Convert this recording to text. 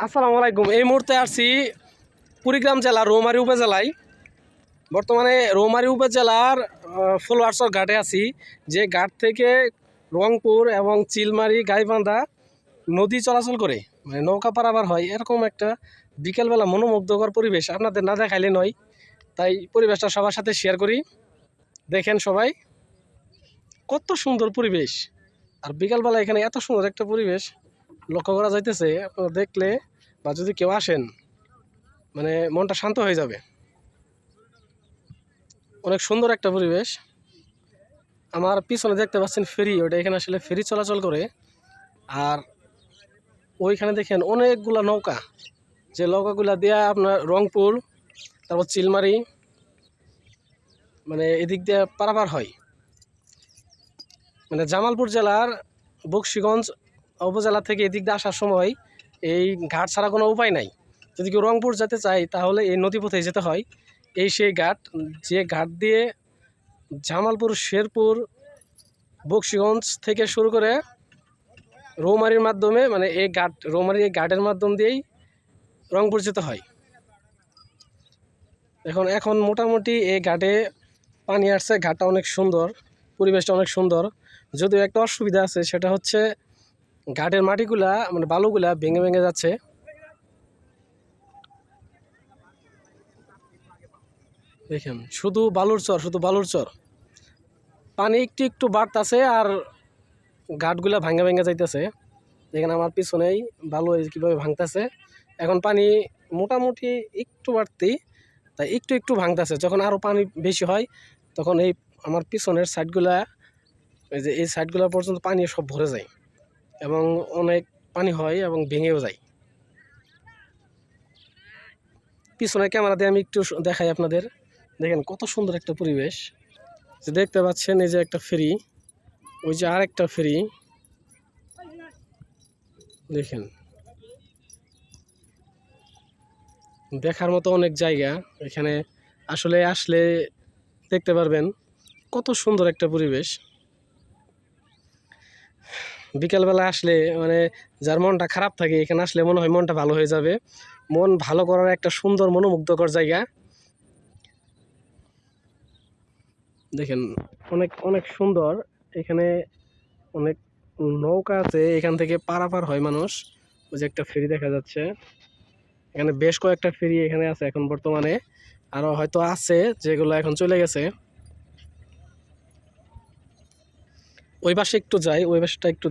আসসালামু আলাইকুম। এই মুহূর্তে আসছি কুড়িগ্রাম জেলার রৌমারী উপজেলায়। বর্তমানে রৌমারী উপজেলার ফুলওয়ার্সর ঘাটে আছি, যে ঘাট থেকে রংপুর এবং চিলমারি গাইবান্ধা নদী চলাচল করে, মানে নৌকা পারাবার হয়। এরকম একটা বিকেলবেলা মনোমুগ্ধকর পরিবেশ আপনাদের না দেখাইলে নয়, তাই পরিবেশটা সবার সাথে শেয়ার করি। দেখেন সবাই, কত সুন্দর পরিবেশ। আর বিকালবেলা এখানে এত সুন্দর একটা পরিবেশ লক্ষ্য করা যাইতেছে। আপনারা দেখলে বা যদি কেউ আসেন, মানে মনটা শান্ত হয়ে যাবে। অনেক সুন্দর একটা পরিবেশ। আমার পিছনে দেখতে পাচ্ছেন ফেরি, ওটা এখানে আসলে ফেরি চলাচল করে। আর ওইখানে দেখেন অনেকগুলা নৌকা, যে নৌকাগুলা দিয়ে আপনার রংপুর, তারপর চিলমারি, মানে এদিক দিয়ে পারাপার হয়। মানে জামালপুর জেলার বকশীগঞ্জ উপজেলা থেকে এদিক দিয়ে আসার সময় এই ঘাট ছাড়া কোনো উপায় নাই। যদি কেউ রংপুর যেতে চায় তাহলে এই নদীপথে যেতে হয়। এই সেই ঘাট, যে ঘাট দিয়ে জামালপুর, শেরপুর, বকশীগঞ্জ থেকে শুরু করে রৌমারীর মাধ্যমে, মানে এই ঘাট, রৌমারী এই ঘাটের মাধ্যম দিয়েই রংপুর যেতে হয়। এখন মোটামুটি এই ঘাটে পানি আসছে, ঘাটটা অনেক সুন্দর, পরিবেশটা অনেক সুন্দর। যদিও একটা অসুবিধা আছে, সেটা হচ্ছে ঘাটের মাটিগুলা, মানে বালুগুলা ভেঙে ভেঙে যাচ্ছে। দেখেন শুধু বালুর চর, শুধু বালুর চর। পানি একটু একটু বাড়তেছে আর ঘাটগুলা ভাঙে ভেঙে যাইতেছে। দেখেন আমার পিছনেই বালু কীভাবে ভাঙতেছে। এখন পানি মোটামুটি একটু বাড়তি, তাই একটু একটু ভাঙতেছে। যখন আরও পানি বেশি হয় তখন এই আমার পিছনের সাইডগুলা, এই যে এই সাইডগুলা পর্যন্ত পানি সব ভরে যায় এবং অনেক পানি হয় এবং ভেঙেও যায়। পিছনের ক্যামেরা দিয়ে আমি একটু দেখাই আপনাদের। দেখেন কত সুন্দর একটা পরিবেশ। যে দেখতে পাচ্ছেন এই যে একটা ফেরি, ওই যে আর একটা ফেরি, দেখেন দেখার মতো অনেক জায়গা এখানে। আসলে আসলে দেখতে পারবেন কত সুন্দর একটা পরিবেশ। বিকেলবেলা আসলে, মানে যার মনটা খারাপ থাকে, এখানে আসলে মনে হয় মনটা ভালো হয়ে যাবে। মন ভালো করার একটা সুন্দর মনোমুগ্ধকর জায়গা। দেখেন অনেক অনেক সুন্দর। এখানে অনেক নৌকা আছে, এখান থেকে পারাপার হয় মানুষ। ওই যে একটা ফেরি দেখা যাচ্ছে, এখানে বেশ কয়েকটা ফেরি এখানে আছে এখন বর্তমানে, আরও হয়তো আছে যেগুলো এখন চলে গেছে। ওই পাশে একটু যাই, ওই পাশটা একটু